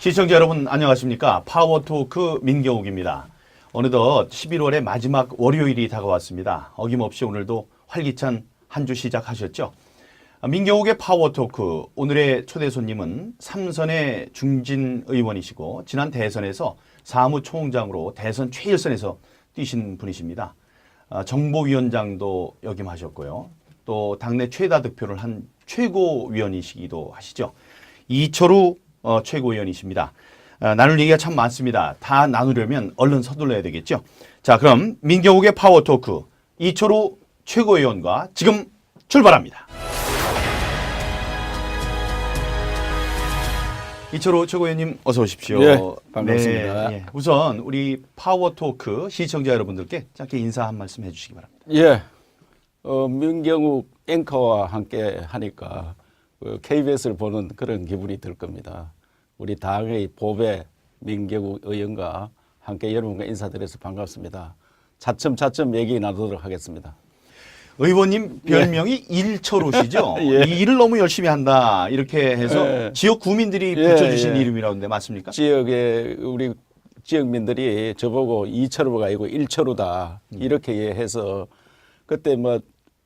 시청자 여러분 안녕하십니까? 파워토크 민경욱입니다. 어느덧 11월의 마지막 월요일이 다가왔습니다. 어김없이 오늘도 활기찬 한 주 시작하셨죠? 민경욱의 파워토크 오늘의 초대 손님은 삼선의 중진 의원이시고 지난 대선에서 사무총장으로 대선 최일선에서 뛰신 분이십니다. 정보위원장도 역임하셨고요. 또 당내 최다 득표를 한 최고위원이시기도 하시죠. 이철우 최고위원이십니다. 나눌 얘기가 참 많습니다. 다 나누려면 얼른 서둘러야 되겠죠. 자, 그럼 민경욱의 파워토크 이철우 최고위원과 지금 출발합니다. 이철우 최고위원님 어서 오십시오. 예, 반갑습니다. 네, 우선 우리 파워토크 시청자 여러분들께 짧게 인사 한 말씀 해주시기 바랍니다. 예, 민경욱 앵커와 함께 하니까 KBS를 보는 그런 기분이 들 겁니다. 우리 당의 보배 민경욱 의원과 함께 여러분과 인사드려서 반갑습니다. 차츰차츰 얘기 나누도록 하겠습니다. 의원님 별명이 일철우시죠? 예. 이 일을 너무 열심히 한다 이렇게 해서 예. 지역 구민들이 예, 붙여주신 예. 이름이라는데 맞습니까? 지역에 우리 지역민들이 저보고 이철우가 아니고 일철우다 이렇게 해서 그때 뭐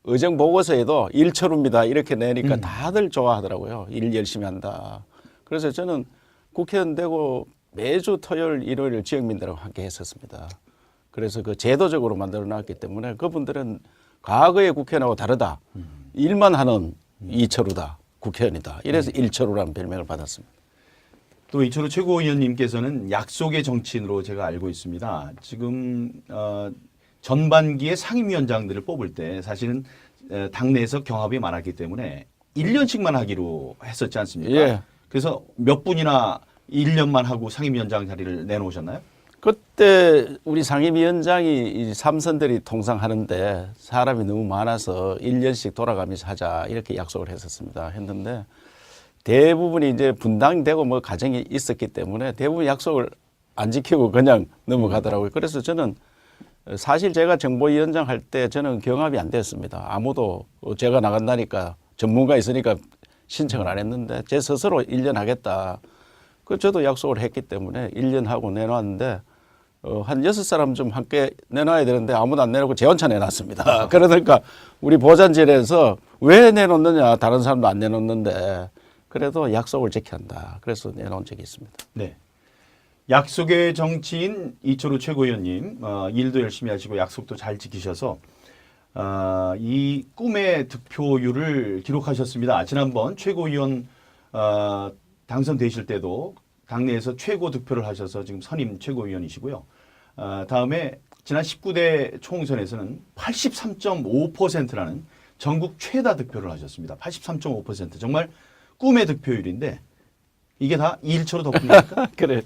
의정 보고서에도 일철우입니다 이렇게 내니까 다들 좋아하더라고요. 일 열심히 한다. 그래서 저는 국회의원 되고 매주 토요일 일요일 지역민들하고 함께 했었습니다. 그래서 그 제도적으로 만들어 놨기 때문에 그분들은 과거의 국회의원하고 다르다. 일만 하는 이철우다. 국회의원이다. 이래서 일철우라는 별명을 받았습니다. 또 이철우 최고위원님께서는 약속의 정치인으로 제가 알고 있습니다. 지금 전반기에 상임위원장들을 뽑을 때 사실은 당내에서 경합이 많았기 때문에 1년씩만 하기로 했었지 않습니까? 예. 그래서 몇 분이나 1년만 하고 상임위원장 자리를 내놓으셨나요? 그때 우리 상임위원장이 이 삼선들이 통상 하는데 사람이 너무 많아서 1년씩 돌아가면서 하자 이렇게 약속을 했었습니다. 했는데 대부분이 이제 분당되고 뭐 가정이 있었기 때문에 대부분 약속을 안 지키고 그냥 넘어가더라고요. 그래서 저는 사실 제가 정보위원장 할 때 저는 경합이 안 됐습니다. 아무도 제가 나간다니까 전문가 있으니까 신청을 안 했는데 제 스스로 1년 하겠다. 그 저도 약속을 했기 때문에 1년 하고 내놨는데 한 6사람 좀 함께 내놔야 되는데 아무도 안 내놓고 제 혼자 내놨습니다. 그러니까 우리 보좌진에서 왜 내놓느냐 다른 사람도 안 내놓는데 그래도 약속을 지켜야 한다. 그래서 내놓은 적이 있습니다. 네. 약속의 정치인 이철우 최고위원님 일도 열심히 하시고 약속도 잘 지키셔서 이 꿈의 득표율을 기록하셨습니다. 지난번 최고위원 당선되실 때도 당내에서 최고 득표를 하셔서 지금 선임 최고위원이시고요. 다음에 지난 19대 총선에서는 83.5%라는 전국 최다 득표를 하셨습니다. 83.5% 정말 꿈의 득표율인데 이게 다 이일철우 덕분입니까? 그래.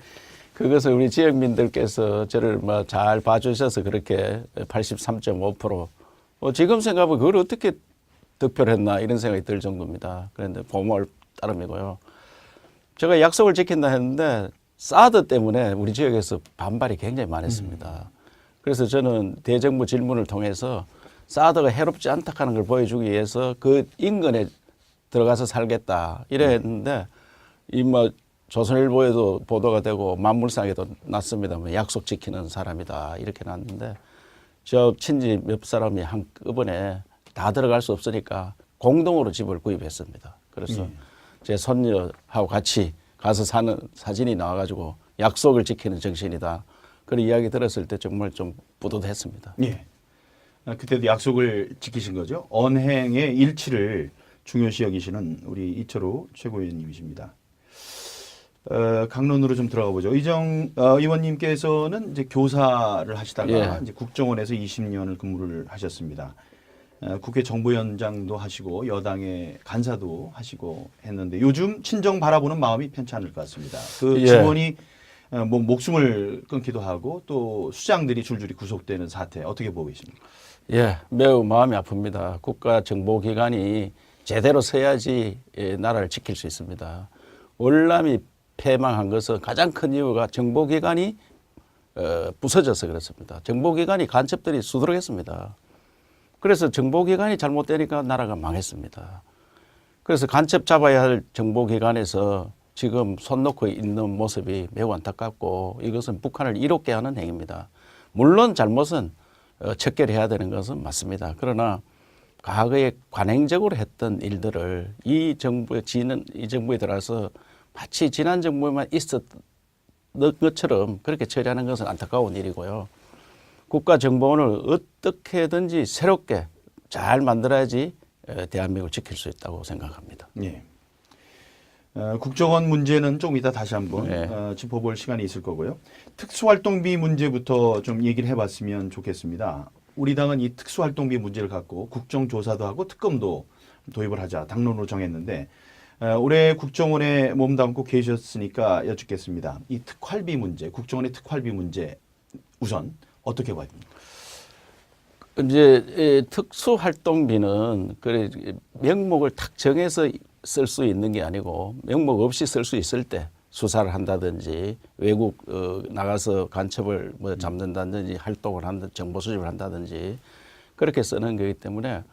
그것을 우리 지역민들께서 저를 뭐 잘 봐주셔서 그렇게 83.5% 지금 생각하면 그걸 어떻게 득표를 했나 이런 생각이 들 정도입니다. 그런데 보물 따름이고요. 제가 약속을 지킨다 했는데 사드 때문에 우리 지역에서 반발이 굉장히 많았습니다. 그래서 저는 대정부 질문을 통해서 사드가 해롭지 않다 하는 걸 보여주기 위해서 그 인근에 들어가서 살겠다 이래 했는데 이 뭐 조선일보에도 보도가 되고 만물상에도 났습니다만 약속 지키는 사람이다 이렇게 났는데 저 친지 몇 사람이 한꺼번에 다 들어갈 수 없으니까 공동으로 집을 구입했습니다. 그래서 제 손녀하고 같이 가서 사는 사진이 나와가지고 약속을 지키는 정신이다. 그런 이야기 들었을 때 정말 좀 뿌듯했습니다. 예. 그때도 약속을 지키신 거죠. 언행의 일치를 중요시 여기시는 우리 이철우 최고위원님이십니다. 강론으로 좀 들어가 보죠. 의원님께서는 이제 교사를 하시다가 예. 이제 국정원에서 20년을 근무를 하셨습니다. 국회 정보위원장도 하시고 여당의 간사도 하시고 했는데 요즘 친정 바라보는 마음이 편치 않을 것 같습니다. 그 예. 직원이 뭐 목숨을 끊기도 하고 또 수장들이 줄줄이 구속되는 사태 어떻게 보고 계십니까? 예, 매우 마음이 아픕니다. 국가정보기관이 제대로 서야지 나라를 지킬 수 있습니다. 월남이 패망한 것은 가장 큰 이유가 정보기관이 부서져서 그렇습니다. 정보기관이 간첩들이 수두룩했습니다. 그래서 정보기관이 잘못되니까 나라가 망했습니다. 그래서 간첩 잡아야 할 정보기관에서 지금 손 놓고 있는 모습이 매우 안타깝고 이것은 북한을 이롭게 하는 행위입니다. 물론 잘못은 척결해야 되는 것은 맞습니다. 그러나 과거에 관행적으로 했던 일들을 이 정부에 들어서 마치 지난 정부에만 있었던 것처럼 그렇게 처리하는 것은 안타까운 일이고요. 국가정보원을 어떻게든지 새롭게 잘 만들어야지 대한민국을 지킬 수 있다고 생각합니다. 예. 국정원 문제는 조금 이따 다시 한번 네. 짚어볼 시간이 있을 거고요. 특수활동비 문제부터 좀 얘기를 해봤으면 좋겠습니다. 우리 당은 이 특수활동비 문제를 갖고 국정조사도 하고 특검도 도입을 하자 당론으로 정했는데 올해 국정원에 몸담고 계셨으니까 여쭙겠습니다. 이 특활비 문제, 국정원의 특활비 문제 우선 어떻게 봐야 됩니까? 이제 특수활동비는 그래 명목을 탁 정해서 쓸 수 있는 게 아니고 명목 없이 쓸 수 있을 때 수사를 한다든지 외국 나가서 간첩을 뭐 잡는다든지 활동을 한다, 정보 수집을 한다든지 그렇게 쓰는 거기 때문에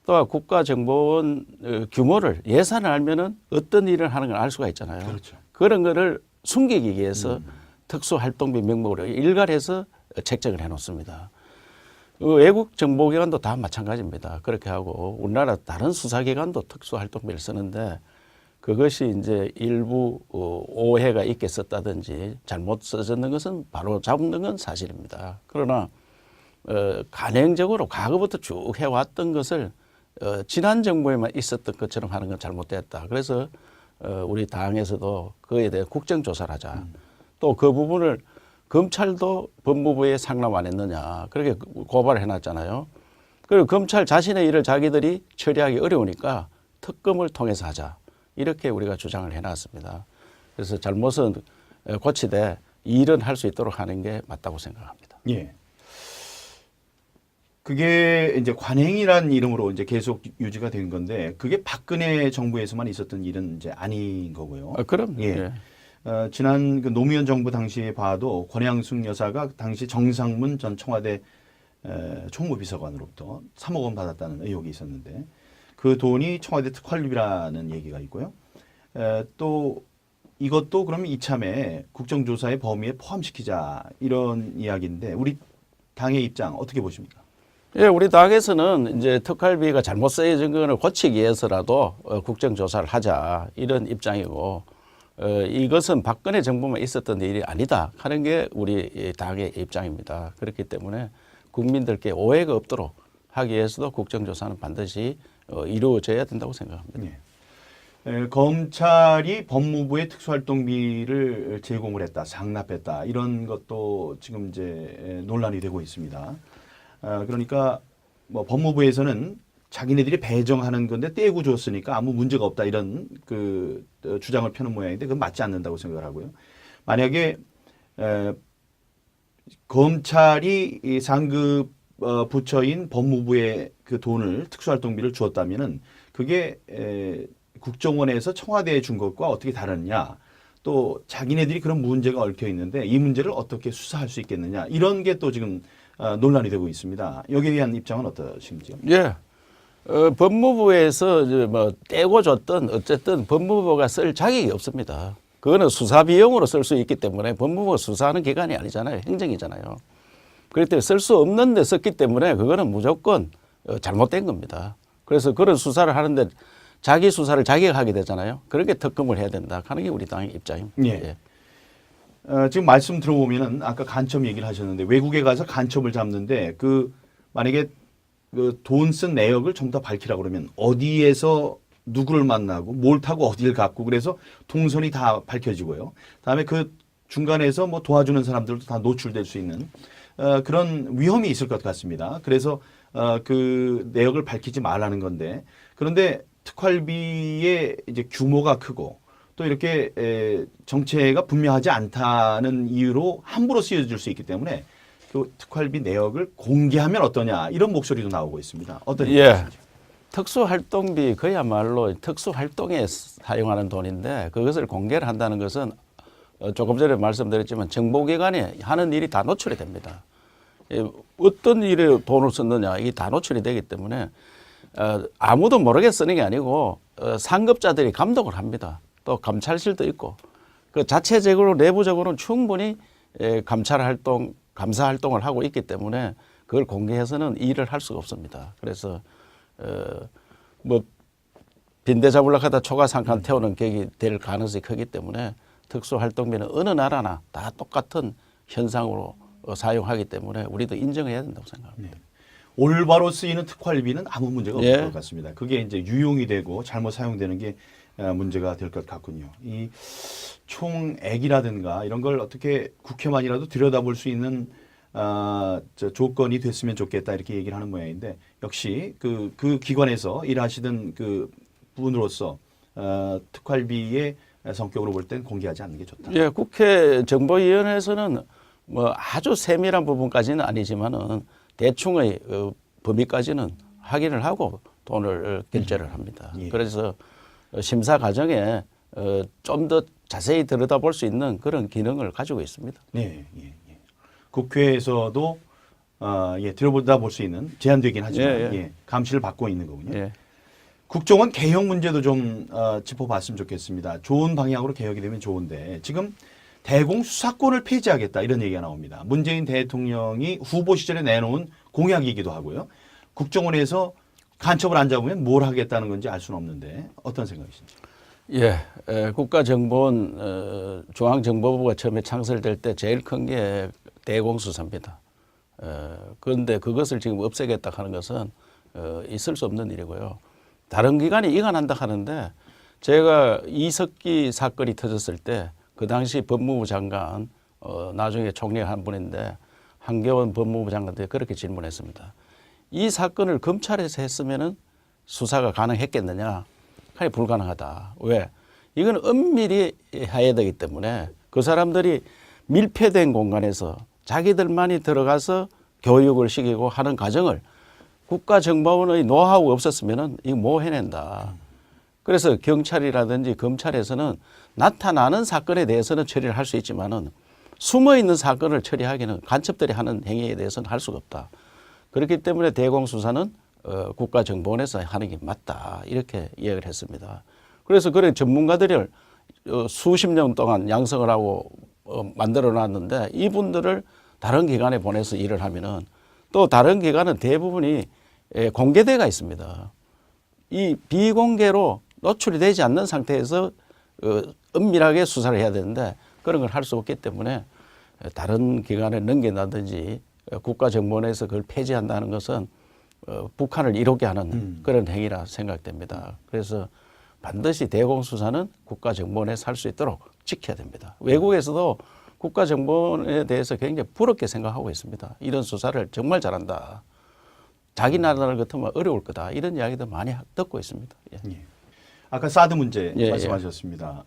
또 국가정보원 규모를 예산을 알면은 어떤 일을 하는 걸 알 수가 있잖아요. 그렇죠. 그런 거를 숨기기 위해서 특수활동비 명목으로 일괄해서 책정을 해놓습니다. 외국 정보기관도 다 마찬가지입니다. 그렇게 하고 우리나라 다른 수사기관도 특수활동비를 쓰는데 그것이 이제 일부 오해가 있게 썼다든지 잘못 써졌는 것은 바로 잡는 건 사실입니다. 그러나 간행적으로 과거부터 쭉 해왔던 것을 지난 정부에만 있었던 것처럼 하는 건 잘못됐다. 그래서 우리 당에서도 그에 대해 국정조사를 하자. 또 그 부분을 검찰도 법무부에 상납 안 했느냐. 그렇게 고발을 해놨잖아요. 그리고 검찰 자신의 일을 자기들이 처리하기 어려우니까 특검을 통해서 하자. 이렇게 우리가 주장을 해놨습니다. 그래서 잘못은 고치되 일은 할 수 있도록 하는 게 맞다고 생각합니다. 예. 그게 이제 관행이란 이름으로 이제 계속 유지가 된 건데 그게 박근혜 정부에서만 있었던 일은 이제 아닌 거고요. 그럼 예. 예. 지난 그 노무현 정부 당시에 봐도 권양숙 여사가 당시 정상문 전 청와대 총무비서관으로부터 3억 원 받았다는 의혹이 있었는데 그 돈이 청와대 특활비라는 얘기가 있고요. 또 이것도 그러면 이참에 국정조사의 범위에 포함시키자 이런 이야기인데 우리 당의 입장 어떻게 보십니까? 예, 우리 당에서는 이제 특활비가 잘못 쓰여진 거를 고치기 위해서라도 국정조사를 하자 이런 입장이고 이것은 박근혜 정부만 있었던 일이 아니다 하는 게 우리 당의 입장입니다. 그렇기 때문에 국민들께 오해가 없도록 하기 위해서도 국정조사는 반드시 이루어져야 된다고 생각합니다. 예. 검찰이 법무부에 특수활동비를 제공을 했다, 상납했다 이런 것도 지금 이제 논란이 되고 있습니다. 그러니까 뭐 법무부에서는 자기네들이 배정하는 건데 떼고 줬으니까 아무 문제가 없다 이런 그 주장을 펴는 모양인데 그건 맞지 않는다고 생각을 하고요. 만약에 검찰이 이 상급 부처인 법무부에 그 돈을 특수활동비를 주었다면은 그게 국정원에서 청와대에 준 것과 어떻게 다르냐. 또 자기네들이 그런 문제가 얽혀 있는데 이 문제를 어떻게 수사할 수 있겠느냐. 이런 게 또 지금 논란이 되고 있습니다. 여기에 대한 입장은 어떠신지요? 예. 법무부에서 뭐 떼고 줬던 어쨌든 법무부가 쓸 자격이 없습니다. 그거는 수사 비용으로 쓸 수 있기 때문에 법무부가 수사하는 기관이 아니잖아요. 행정이잖아요. 그렇기 때문에 쓸 수 없는 데 썼기 때문에 그거는 무조건 잘못된 겁니다. 그래서 그런 수사를 하는데 자기 수사를 자기가 하게 되잖아요. 그렇게 특검을 해야 된다 하는 게 우리 당의 입장입니다. 예. 지금 말씀 들어보면은 아까 간첩 얘기를 하셨는데 외국에 가서 간첩을 잡는데 그 만약에 그 돈 쓴 내역을 전부 다 밝히라고 그러면 어디에서 누구를 만나고 뭘 타고 어디를 갔고 그래서 동선이 다 밝혀지고요. 다음에 그 중간에서 뭐 도와주는 사람들도 다 노출될 수 있는 그런 위험이 있을 것 같습니다. 그래서 그 내역을 밝히지 말라는 건데 그런데 특활비의 이제 규모가 크고 또 이렇게 정체가 분명하지 않다는 이유로 함부로 쓰여질 수 있기 때문에 그 특활비 내역을 공개하면 어떠냐 이런 목소리도 나오고 있습니다. 어떤 예. 특수활동비 그야말로 특수활동에 사용하는 돈인데 그것을 공개를 한다는 것은 조금 전에 말씀드렸지만 정보기관이 하는 일이 다 노출이 됩니다. 어떤 일에 돈을 썼느냐 이게 다 노출이 되기 때문에 아무도 모르게 쓰는 게 아니고 상급자들이 감독을 합니다. 또 감찰실도 있고 그 자체적으로 내부적으로는 충분히 감찰 활동, 감사 활동을 하고 있기 때문에 그걸 공개해서는 일을 할 수가 없습니다. 그래서 뭐 빈대 잡으려고 하다 초가상칸 태우는 격이 될 가능성이 크기 때문에 특수활동비는 어느 나라나 다 똑같은 현상으로 사용하기 때문에 우리도 인정해야 된다고 생각합니다. 네. 올바로 쓰이는 특활비는 아무 문제가 없을 예. 것 같습니다. 그게 이제 유용이 되고 잘못 사용되는 게 문제가 될 것 같군요. 이 총액이라든가 이런 걸 어떻게 국회만이라도 들여다볼 수 있는 조건이 됐으면 좋겠다 이렇게 얘기를 하는 모양인데 역시 그 기관에서 일하시던 그 분으로서 특활비의 성격으로 볼 땐 공개하지 않는 게 좋다. 예, 국회 정보위원회에서는 뭐 아주 세밀한 부분까지는 아니지만은 대충의 범위까지는 확인을 하고 돈을 결제를 합니다. 예. 그래서 심사 과정에 좀 더 자세히 들여다볼 수 있는 그런 기능을 가지고 있습니다. 네, 예, 예. 국회에서도 들여다볼 수 있는 제한되긴 하지만 예, 예. 예, 감시를 받고 있는 거군요. 예. 국정원 개혁 문제도 좀 짚어봤으면 좋겠습니다. 좋은 방향으로 개혁이 되면 좋은데 지금 대공 수사권을 폐지하겠다 이런 얘기가 나옵니다. 문재인 대통령이 후보 시절에 내놓은 공약이기도 하고요. 국정원에서 간첩을 안 잡으면 뭘 하겠다는 건지 알 수는 없는데 어떤 생각이신지. 예, 국가정보원 중앙정보부가 처음에 창설될 때 제일 큰 게 대공수사입니다. 그런데 그것을 지금 없애겠다 하는 것은 있을 수 없는 일이고요. 다른 기관이 이관한다 하는데 제가 이석기 사건이 터졌을 때 그 당시 법무부 장관 나중에 총리가 한 분인데 한겨원 법무부 장관한테 그렇게 질문했습니다. 이 사건을 검찰에서 했으면은 수사가 가능했겠느냐? 하기 불가능하다. 왜? 이건 엄밀히 해야 되기 때문에 그 사람들이 밀폐된 공간에서 자기들만이 들어가서 교육을 시키고 하는 과정을 국가정보원의 노하우가 없었으면은 이거 뭐 해낸다. 그래서 경찰이라든지 검찰에서는 나타나는 사건에 대해서는 처리를 할 수 있지만은 숨어 있는 사건을 처리하기는 간첩들이 하는 행위에 대해서는 할 수가 없다. 그렇기 때문에 대공수사는 국가정보원에서 하는 게 맞다. 이렇게 이야기를 했습니다. 그래서 그래 전문가들을 수십 년 동안 양성을 하고 만들어 놨는데 이분들을 다른 기관에 보내서 일을 하면은 또 다른 기관은 대부분이 공개대가 있습니다. 이 비공개로 노출이 되지 않는 상태에서 은밀하게 수사를 해야 되는데 그런 걸 할 수 없기 때문에 다른 기관에 넘겨놔든지 국가정보원에서 그걸 폐지한다는 것은 북한을 이롭게 하는 그런 행위라 생각됩니다. 그래서 반드시 대공수사는 국가정보원에서 할 수 있도록 지켜야 됩니다. 외국에서도 국가정보원에 대해서 굉장히 부럽게 생각하고 있습니다. 이런 수사를 정말 잘한다. 자기 나라를 같으면 어려울 거다. 이런 이야기도 많이 듣고 있습니다. 예. 예. 아까 사드 문제 예, 말씀하셨습니다.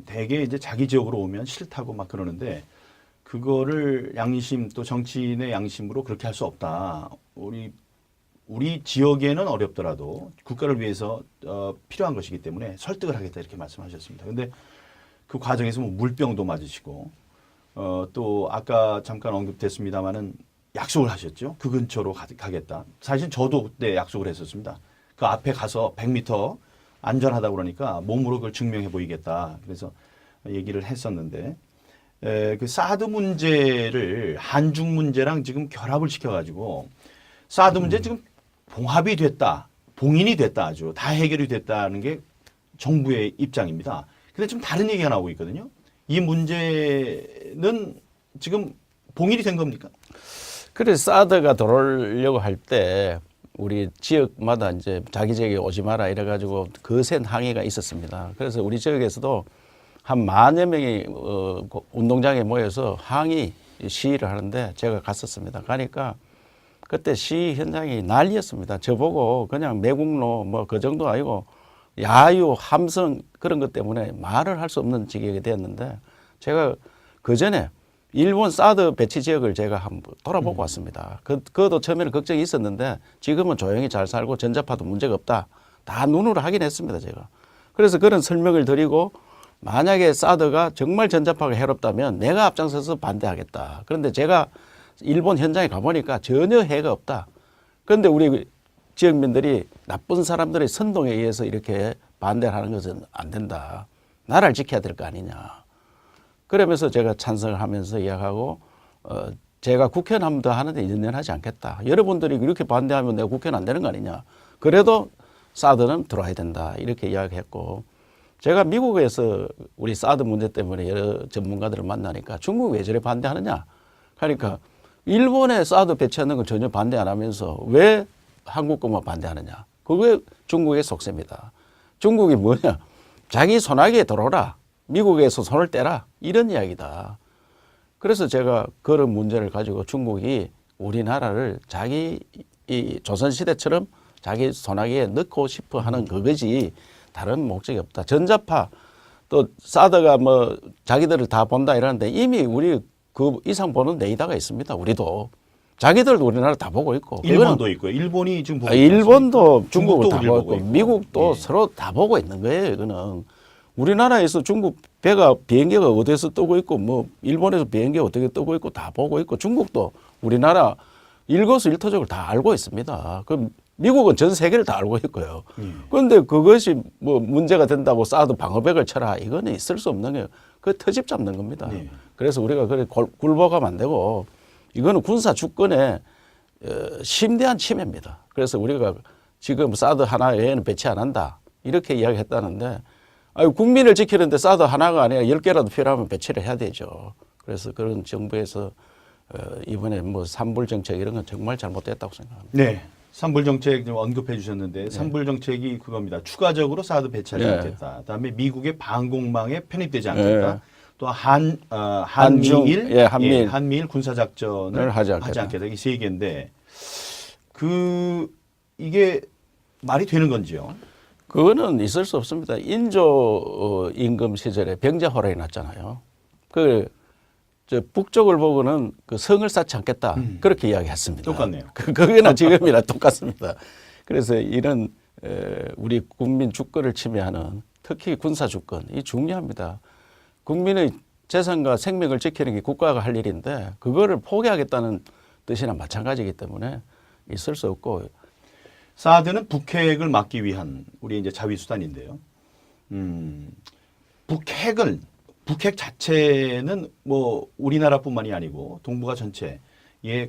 대개 이제 자기 지역으로 오면 싫다고 막 그러는데 그거를 양심 또 정치인의 양심으로 그렇게 할 수 없다. 우리 지역에는 어렵더라도 국가를 위해서 필요한 것이기 때문에 설득을 하겠다 이렇게 말씀하셨습니다. 그런데 그 과정에서 뭐 물병도 맞으시고 또 아까 잠깐 언급됐습니다마는 약속을 하셨죠. 그 근처로 가겠다. 사실 저도 그때 약속을 했었습니다. 그 앞에 가서 100m 안전하다고 그러니까 몸으로 그걸 증명해 보이겠다. 그래서 얘기를 했었는데 그 사드 문제를 한중 문제랑 지금 결합을 시켜가지고 사드 문제 지금 봉합이 됐다. 봉인이 됐다 아주. 다 해결이 됐다는 게 정부의 입장입니다. 근데 좀 다른 얘기가 나오고 있거든요. 이 문제는 지금 봉인이 된 겁니까? 그래서 사드가 들어오려고 할 때 우리 지역마다 이제 자기 지역에 오지 마라 이래가지고 거센 항의가 있었습니다. 그래서 우리 지역에서도 한 10,000여 명이 운동장에 모여서 항의 시위를 하는데 제가 갔었습니다. 가니까 그때 시위 현장이 난리였습니다. 저보고 그냥 매국노 뭐 그 정도 아니고 야유, 함성 그런 것 때문에 말을 할 수 없는 지경이 되었는데 제가 그 전에 일본 사드 배치 지역을 제가 한번 돌아보고 왔습니다. 그것도 처음에는 걱정이 있었는데 지금은 조용히 잘 살고 전자파도 문제가 없다. 다 눈으로 확인했습니다, 제가. 그래서 그런 설명을 드리고 만약에 사드가 정말 전자파가 해롭다면 내가 앞장서서 반대하겠다. 그런데 제가 일본 현장에 가보니까 전혀 해가 없다. 그런데 우리 지역민들이 나쁜 사람들의 선동에 의해서 이렇게 반대를 하는 것은 안 된다. 나라를 지켜야 될 거 아니냐. 그러면서 제가 찬성을 하면서 이야기하고 제가 국회의원 한 번 더 하는데 연연하지 않겠다. 여러분들이 이렇게 반대하면 내가 국회의원 안 되는 거 아니냐. 그래도 사드는 들어와야 된다. 이렇게 이야기했고 제가 미국에서 우리 사드 문제 때문에 여러 전문가들을 만나니까 중국 왜 저래 반대하느냐. 그러니까 일본에 사드 배치하는 건 전혀 반대 안 하면서 왜 한국 것만 반대하느냐. 그게 중국의 속셈이다. 중국이 뭐냐. 자기 손아귀에 들어오라. 미국에서 손을 떼라. 이런 이야기다. 그래서 제가 그런 문제를 가지고 중국이 우리나라를 자기 이 조선시대처럼 자기 손아귀에 넣고 싶어 하는 그거지 다른 목적이 없다. 전자파 또 사드가 뭐 자기들을 다 본다 이러는데 이미 우리 그 이상 보는 레이더가 있습니다. 우리도. 자기들도 우리나라 다 보고 있고. 일본도 있고요. 일본이 지금 보고 있지 일본도 중국을 다 우리를 보고 있고 미국도 예. 서로 다 보고 있는 거예요. 이거는. 우리나라에서 중국 비행기가 어디서 뜨고 있고 뭐 일본에서 비행기가 어떻게 뜨고 있고 다 보고 있고 중국도 우리나라 일거수일투족을 다 알고 있습니다. 그럼 미국은 전 세계를 다 알고 있고요. 그런데 그것이 뭐 문제가 된다고 사드 방어벽을 쳐라. 이거는 있을 수 없는 거예요. 그 터집 잡는 겁니다. 네. 그래서 우리가 그래 굴복하면 안 되고 이거는 군사 주권의 심대한 침해입니다. 그래서 우리가 지금 사드 하나 외에는 배치 안 한다. 이렇게 이야기했다는데 국민을 지키는데 사드 하나가 아니라 10개라도 필요하면 배치를 해야 되죠. 그래서 그런 정부에서 이번에 뭐 산불 정책 이런 건 정말 잘못됐다고 생각합니다. 네. 산불 정책 좀 언급해 주셨는데 산불 정책이 그겁니다. 추가적으로 사드 배치하지 네. 않겠다. 그다음에 미국의 방공망에 편입되지 않겠다. 네. 또 한미일 예, 한미일. 한미일 군사 작전을 하지 하지 않겠다. 않겠다. 이 세 개인데 이게 말이 되는 건지요? 그거는 있을 수 없습니다. 인조 임금 시절에 병자호란이 났잖아요. 저 북쪽을 보고는 그 성을 쌓지 않겠다. 그렇게 이야기했습니다. 똑같네요. 그거나 지금이나 똑같습니다. 그래서 이런 우리 국민 주권을 침해하는 특히 군사 주권 이 중요합니다. 국민의 재산과 생명을 지키는 게 국가가 할 일인데 그거를 포기하겠다는 뜻이나 마찬가지이기 때문에 있을 수 없고 사드는 북핵을 막기 위한 우리 이제 자위 수단인데요. 북핵 자체는 뭐 우리나라뿐만이 아니고 동북아 전체에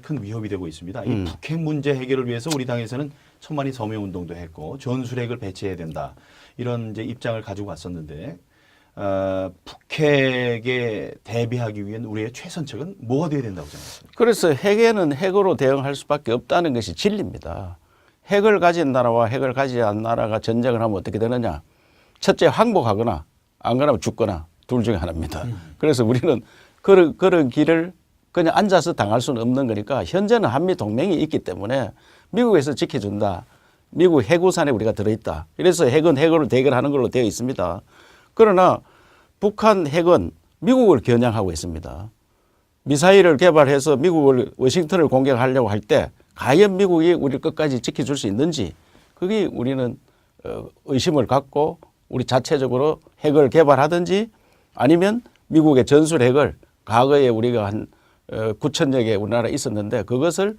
큰 위협이 되고 있습니다. 이 북핵 문제 해결을 위해서 우리 당에서는 천만리 서명 운동도 했고 전술핵을 배치해야 된다 이런 이제 입장을 가지고 왔었는데 북핵에 대비하기 위한 우리의 최선책은 뭐가 돼야 된다고 생각하십니까? 그래서 핵에는 핵으로 대응할 수밖에 없다는 것이 진리입니다. 핵을 가진 나라와 핵을 가지지 않은 나라가 전쟁을 하면 어떻게 되느냐. 첫째 항복하거나 안 그러면 죽거나 둘 중에 하나입니다. 그래서 우리는 그런 길을 그냥 앉아서 당할 수는 없는 거니까 현재는 한미 동맹이 있기 때문에 미국에서 지켜준다. 미국 해구산에 우리가 들어있다. 그래서 핵은 핵으로 대결하는 걸로 되어 있습니다. 그러나 북한 핵은 미국을 겨냥하고 있습니다. 미사일을 개발해서 미국을 워싱턴을 공격하려고 할 때 과연 미국이 우리를 끝까지 지켜줄 수 있는지 그게 우리는 의심을 갖고 우리 자체적으로 핵을 개발하든지 아니면 미국의 전술핵을 과거에 우리가 한 9,000여 개 우리나라에 있었는데 그것을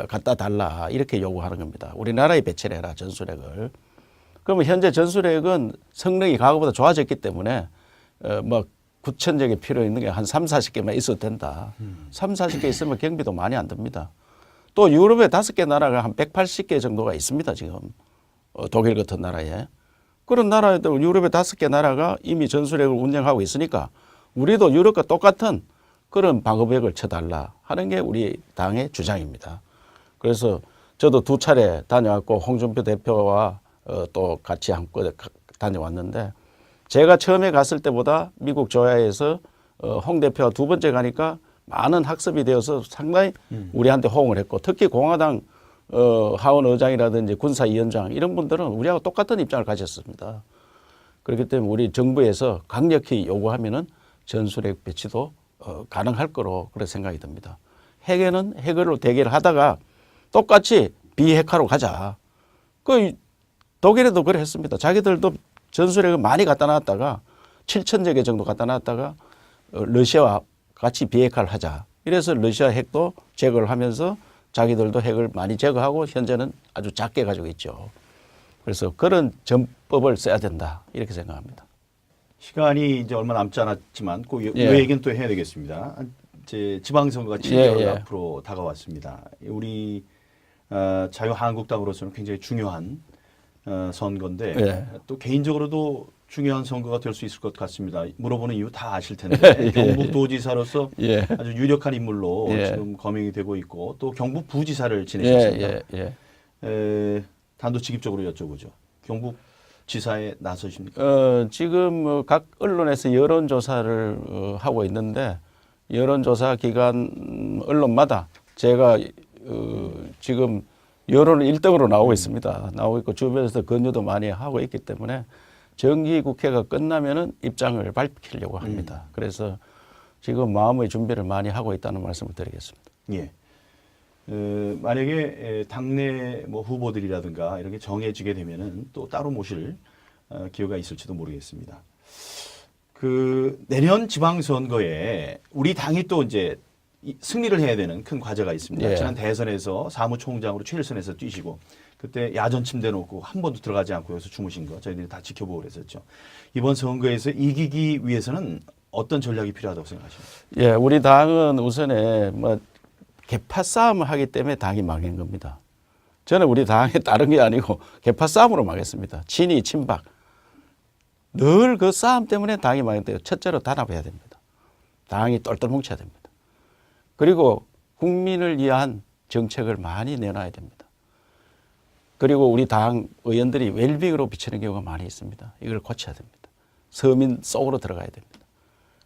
갖다 달라 이렇게 요구하는 겁니다. 우리나라에 배치를 해라 전술핵을. 그러면 현재 전술핵은 성능이 과거보다 좋아졌기 때문에 뭐 9,000여 개 필요 있는 게 한 3, 40개만 있어도 된다. 3, 40개 있으면 경비도 많이 안 듭니다. 또 유럽의 5개 나라가 한 180개 정도가 있습니다. 지금 독일 같은 나라에. 그런 나라에도 유럽의 5개 나라가 이미 전술핵을 운영하고 있으니까 우리도 유럽과 똑같은 그런 방어벽을 쳐달라 하는 게 우리 당의 주장입니다. 그래서 저도 2차례 다녀왔고 홍준표 대표와 또 같이 한껏 다녀왔는데 제가 처음에 갔을 때보다 미국 조야에서 홍 대표가 2번째 가니까 많은 학습이 되어서 상당히 우리한테 호응을 했고 특히 공화당 하원 의장이라든지 군사위원장 이런 분들은 우리하고 똑같은 입장을 가졌습니다. 그렇기 때문에 우리 정부에서 강력히 요구하면은 전술핵 배치도 가능할 거로 그런 생각이 듭니다. 핵에는 핵으로 대결을 하다가 똑같이 비핵화로 가자. 그 독일에도 그래 했습니다. 자기들도 전술핵을 많이 갖다 놨다가 7,000여 개 정도 갖다 놨다가 러시아와 같이 비핵화를 하자. 이래서 러시아 핵도 제거를 하면서 자기들도 핵을 많이 제거하고 현재는 아주 작게 가지고 있죠. 그래서 그런 전법을 써야 된다. 이렇게 생각합니다. 시간이 이제 얼마 남지 않았지만 꼭 이 예. 얘기는 또 해야 되겠습니다. 이제 지방선거가 7개월 예, 예. 앞으로 다가왔습니다. 우리 자유한국당으로서는 굉장히 중요한 선거인데 예. 또 개인적으로도 중요한 선거가 될 수 있을 것 같습니다. 물어보는 이유 다 아실 텐데 예. 경북도지사로서 예. 아주 유력한 인물로 예. 지금 거명이 되고 있고 또 경북부지사를 예, 지내셨습니다. 예, 예. 단도직입적으로 여쭤보죠. 경북지사에 나서십니까? 지금 각 언론에서 여론조사를 하고 있는데 여론조사 기관 언론마다 제가 지금 여론은 1등으로 나오고 있습니다. 나오고 있고 주변에서 권유도 많이 하고 있기 때문에 정기국회가 끝나면은 입장을 밝히려고 합니다. 그래서 지금 마음의 준비를 많이 하고 있다는 말씀을 드리겠습니다. 예. 만약에 당내 뭐 후보들이라든가 이렇게 정해지게 되면은 또 따로 모실 기회가 있을지도 모르겠습니다. 그 내년 지방선거에 우리 당이 또 이제 승리를 해야 되는 큰 과제가 있습니다. 예. 지난 대선에서 사무총장으로 최일선에서 뛰시고 그때 야전 침대 놓고 한 번도 들어가지 않고 여기서 주무신 거 저희들이 다 지켜보고 그랬었죠. 이번 선거에서 이기기 위해서는 어떤 전략이 필요하다고 생각하십니까? 예, 우리 당은 우선에 뭐 개파 싸움을 하기 때문에 당이 망한 겁니다. 저는 우리 당에 다른 게 아니고 개파 싸움으로 망했습니다. 친이 친박. 늘 그 싸움 때문에 당이 망했대요. 첫째로 단합해야 됩니다. 당이 똘똘 뭉쳐야 됩니다. 그리고 국민을 위한 정책을 많이 내놔야 됩니다. 그리고 우리 당 의원들이 웰빙으로 비치는 경우가 많이 있습니다. 이걸 고쳐야 됩니다. 서민 속으로 들어가야 됩니다.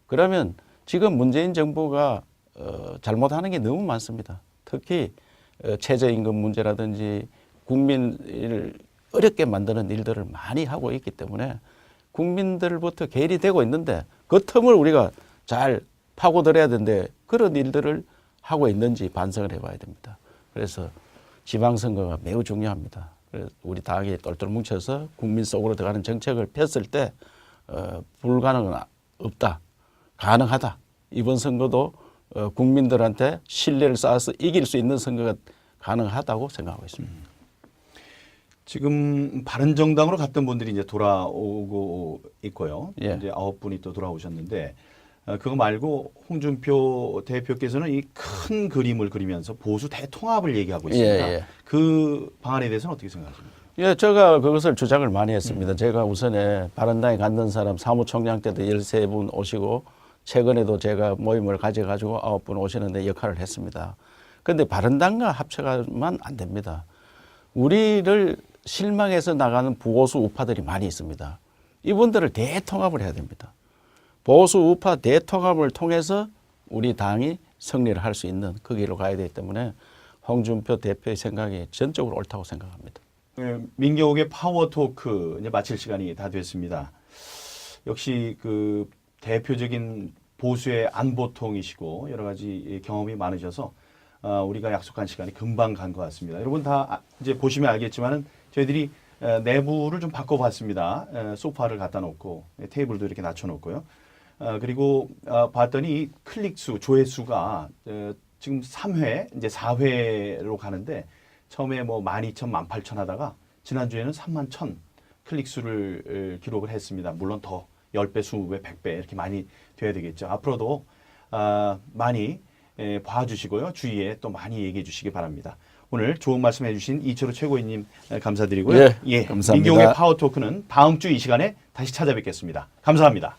그러면 지금 문재인 정부가 잘못하는 게 너무 많습니다. 특히 최저임금 문제라든지 국민을 어렵게 만드는 일들을 많이 하고 있기 때문에 국민들부터 계리되고 있는데 그 틈을 우리가 잘 파고들어야 되는데 그런 일들을 하고 있는지 반성을 해봐야 됩니다. 그래서 지방선거가 매우 중요합니다. 그래서 우리 당이 똘똘 뭉쳐서 국민 속으로 들어가는 정책을 폈을 때 불가능은 없다. 가능하다. 이번 선거도 국민들한테 신뢰를 쌓아서 이길 수 있는 선거가 가능하다고 생각하고 있습니다. 지금 바른정당으로 갔던 분들이 이제 돌아오고 있고요. 예. 이제 9분이 또 돌아오셨는데 그거 말고 홍준표 대표께서는 이 큰 그림을 그리면서 보수 대통합을 얘기하고 있습니다. 예, 예. 그 방안에 대해서는 어떻게 생각하십니까? 예, 제가 그것을 주장을 많이 했습니다. 제가 우선에 바른당에 갔던 사람 사무총장 때도 13분 오시고 최근에도 제가 모임을 가져가지고 9분 오시는데 역할을 했습니다. 그런데 바른당과 합쳐가면 안 됩니다. 우리를 실망해서 나가는 보수 우파들이 많이 있습니다. 이분들을 대통합을 해야 됩니다. 보수 우파 대통합을 통해서 우리 당이 승리를 할 수 있는 그 길로 가야 되기 때문에 홍준표 대표의 생각이 전적으로 옳다고 생각합니다. 민경욱의 파워토크 이제 마칠 시간이 다 됐습니다. 역시 그 대표적인 보수의 안보통이시고 여러 가지 경험이 많으셔서 우리가 약속한 시간이 금방 간 것 같습니다. 여러분 다 이제 보시면 알겠지만은 저희들이 내부를 좀 바꿔봤습니다. 소파를 갖다 놓고 테이블도 이렇게 낮춰놓고요. 그리고 봤더니 클릭 수, 조회수가 지금 3회, 이제 4회로 가는데 처음에 뭐 12,000, 18,000 하다가 지난주에는 31,000 클릭 수를 기록을 했습니다. 물론 더 10배, 20배, 100배 이렇게 많이 돼야 되겠죠. 앞으로도 많이 봐주시고요. 주위에 또 많이 얘기해 주시기 바랍니다. 오늘 좋은 말씀 해주신 이철우 최고위님 감사드리고요. 예, 감사합니다. 민경욱의 파워토크는 다음 주 이 시간에 다시 찾아뵙겠습니다. 감사합니다.